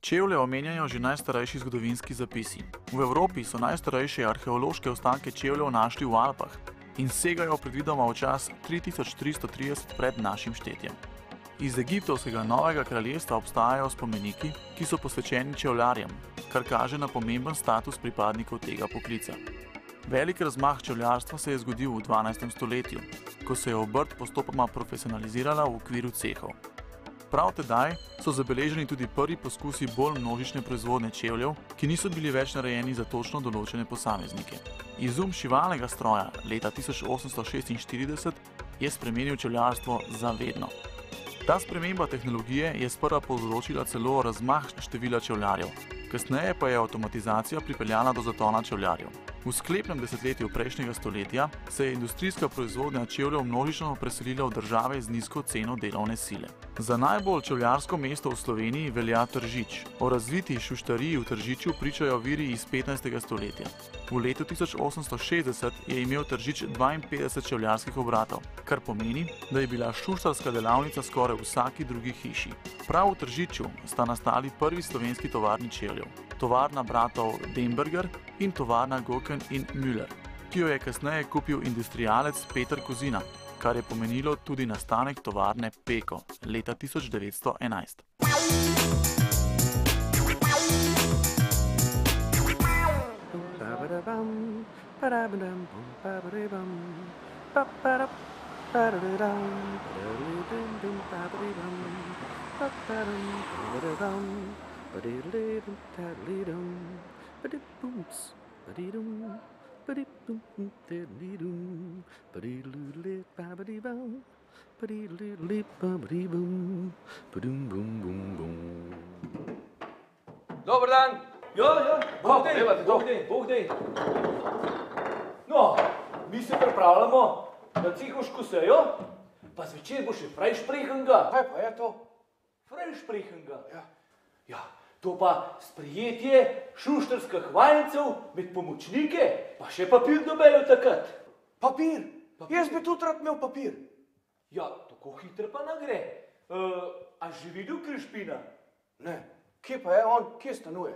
Čevlje omenjajo že najstarejši zgodovinski zapisi. V Evropi so najstarejše arheološke ostanke čevljev našli v Alpah in segajo predvidoma v čas 3330 pred našim štetjem. Iz egiptovskega Novega kraljestva obstajajo spomeniki, ki so posvečeni čevljarjem, kar kaže na pomemben status pripadnikov tega poklica. Velik razmah čevljarstva se je zgodil v 12. stoletju, ko se je obrt postopoma profesionalizirala v okviru cehov. Prav tedaj so zabeleženi tudi prvi poskusi bolj množične proizvodnje čevljev, ki niso bili več narejeni za točno določene posameznike. Izum šivalnega stroja leta 1846 je spremenil čevljarstvo za vedno. Ta sprememba tehnologije je sprva povzročila celo razmah števila čevljarjev, kasneje pa je avtomatizacija pripeljala do zatona čevljarjev. V sklepnem desetletju prejšnjega stoletja se je industrijska proizvodnja čevljev množično preselila v države z nizko ceno delovne sile. Za najbolj čevljarsko mesto v Sloveniji velja Tržič. O razviti šuštariji v Tržiču pričajo viri iz 15. stoletja. V letu 1860 je imel Tržič 52 čevljarskih obratov, kar pomeni, da je bila šuštarska delavnica skoraj v vsaki drugi hiši. Prav v Tržiču sta nastali prvi slovenski tovarni čevljev, tovarna bratov Demberger in tovarna Goken in Müller, ki jo je kasneje kupil industrialec Peter Kozina, kar je pomenilo tudi nastanek tovarne Peko leta 1911. Dober dan! Ja, Bog dej. No, mi se pripravljamo na cehovško sejo, pa zvečer bo še frajšprehenga. Kaj pa je to? Frajšprehenga. Ja, To pa sprejetje šuštarskih vajencev med pomočnike, pa še papir dobejo takrat. papir. Jaz bi tudi rad imel papir. Ja, tako hitro pa ne gre. A že videl Krišpina? Ne, kje pa je on, kje stanuje?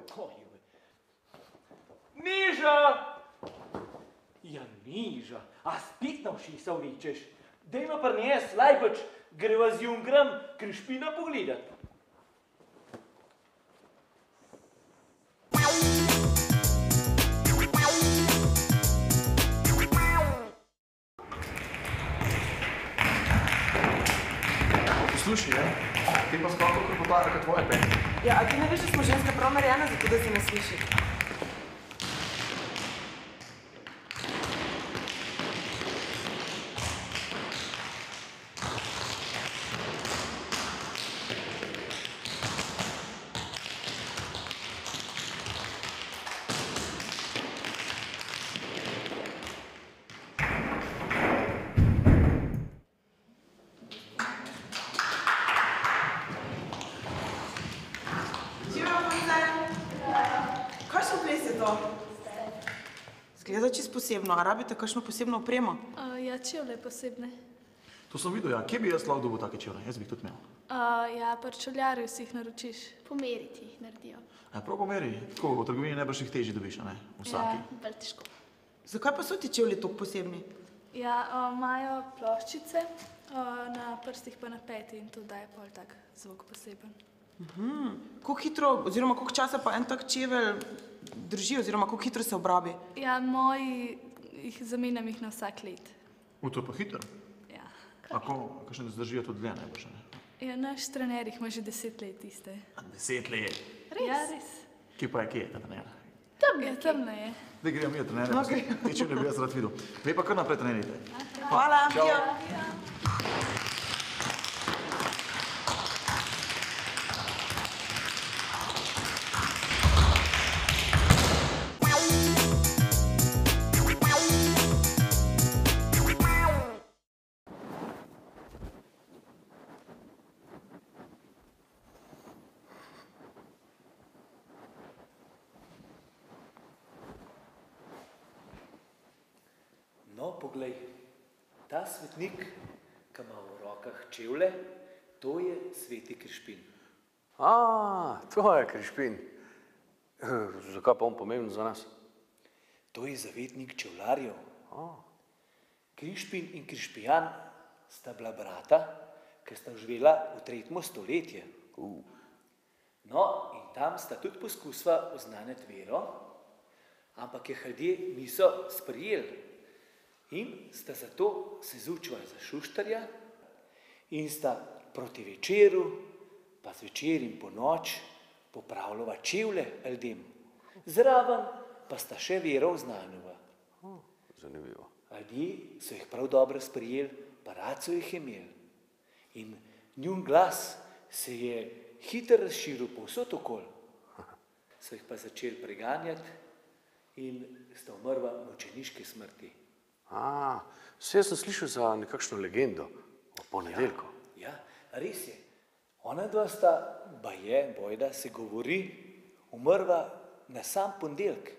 Niža! Ja, niža, a spet na ušesa vlečeš. Dejmo prines, lajbač, greva z Jungrom Krišpina pogledat. Slušaj, ti pa skoro kropotajo kot tvoje pene. Ja, a ti ne veš, da smo ženska prav narejena, zato da se ne sliši? Zgleda čisto posebno, a rabite kakšno posebno opremo? Ja, čevlje posebne. To sem videl, ja. Kje bi jaz lahko dobil take čevlje? Jaz bi jih tudi imel. Ja, pri čevljarju si jih naročiš. Po meri ti jih naredijo. Prav po meri. Tako, v trgovini najbrž jih težje dobiš, a ne? Vsaki. Ja, bolj težko. Zakaj pa so ti čevlji toliko posebni? Ja, imajo ploščice, na prstih pa na peti in to daje pol tak zvok poseben. Koliko hitro, oziroma koliko časa pa en tak čevelj drži, oziroma koliko hitro se obrabi? Ja, moji zamenjam jih na vsak let. To je pa hitro. Ja. Kakšne zdržijo tudi dlje najbrž, a ne? Ja, naš trener jih ima že 10 let iste. 10 let. Res? Ja, res. Kje pa je, kje je ta trener? Tamle je. Zdaj gremo mi trenerja. Te čevlje bi jaz rad videl. Vi pa kar naprej trenirajte. Hvala. No, poglej, ta svetnik, ki ima v rokah čevlje, to je sveti Krišpin. To je Krišpin. Zakaj pa on pomemben za nas? To je zavetnik čevlarjev. Krišpin in Krišpijan sta bila brata, ki sta živela v 3. stoletju. No, in tam sta tudi poskusila oznaniti vero, ampak je ljudje niso sprijeli. In sta zato se zučila za Šuštarja in sta proti večeru, pa zvečer in po noč, popravljala čevlje ljudem. Zraven pa sta še vero oznanila. Zanimivo. Ljudje so jih prav dobro sprijeli, pa rad so jih imeli. In njun glas se je hitro razširil povsod okoli. So jih pa začeli preganjati in sta umrla mučeniške smrti. Vse sem slišal za nekakšno legendo o ponedeljku. Ja, res je. Ona dva sta, bojda se govori, umrla na sam ponedeljek.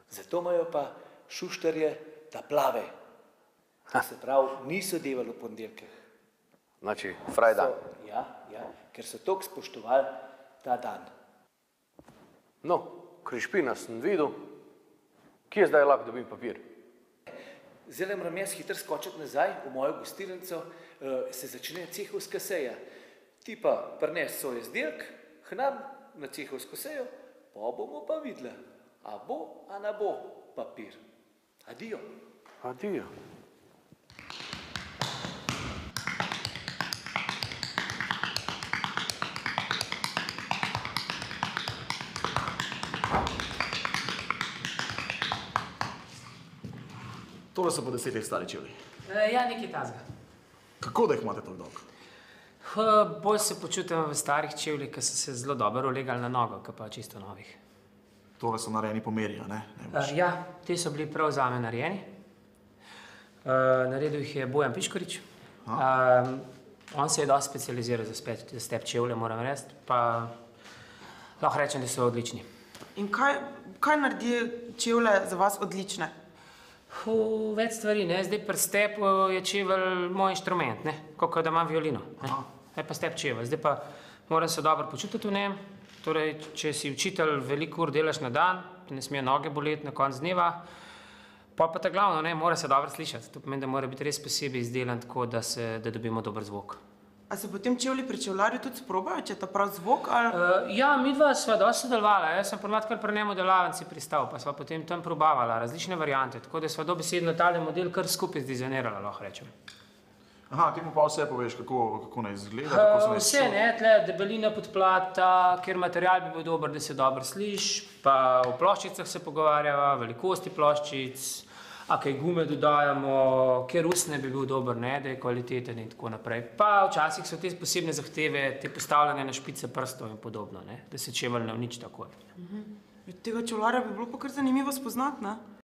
Zato imajo pa Šuštarje ta plave. To se pravi, niso devali v ponedeljkih. Znači, fraj dan. Ja, ker so toliko spoštovali ta dan. No, Krišpina sem videl. Kje zdaj lahko dobim papir? Zdaj moram jaz hitro skočiti nazaj v mojo gostilnico, se začne cehovska seja. Ti pa prines svoj izdelek, k nam na cehovsko sejo, pa bomo pa videli, a bo, a ne bo papir. Adijo. Adijo. Tole so po 10 stari čevlji. Ja, nekaj tazga. Kako da jih imate tako dolgo? Bolj se počutim v starih čevljih, ki so se zelo dobro ulegali na nogo, kot pa čisto novih. Tole so narejeni po meri, a ne? Ja, ti so bili prav zame narejeni. Naredil jih je Bojan Piškorič. On se je dosti specializiral za step čevlje, moram reči, pa lahko rečem, da so odlični. In kaj naredi čevlje za vas odlične? Več stvari, ne. Zdaj pri stepu je čevelj moj inštrument, ne. Kot da imam violino, ne. Je pa step čevelj. Zdaj pa moram se dobro počutiti v njem. Torej, če si učitelj, veliko ur delaš na dan, ne sme noge boleti na konec dneva, pa ta glavno, ne, mora se dobro slišati. To pomeni, da mora biti res posebej izdelan tako, da dobimo dober zvok. A se potem čevlji pri čevljarju tudi sprobajo, če je ta prav zvok, ali? Ja, midva sva dosti sodelovala. Jaz sem ponovadi kar pri njemu delavnici pristal, pa sva potem tam probavala različne variante, tako da sva dobesedno tale model kar skupaj zdizajnirala, lahko rečem. Aha, ti mu pa vse poveš, kako naj izgleda, kako se naj vse, ne, tle debelina podplata, kjer material bi bil dober, da se dobro sliši, pa o ploščicah se pogovarjava, velikosti ploščic, a kaj gume dodajamo, kjer usne bi bil dober, ne, da je kvaliteten in tako naprej. Pa včasih so te posebne zahteve, te postavljene na špice prstov in podobno, ne, da se čevelj ne uniči takoj. Tega čevljarja bi bilo pa kar zanimivo spoznati, ne?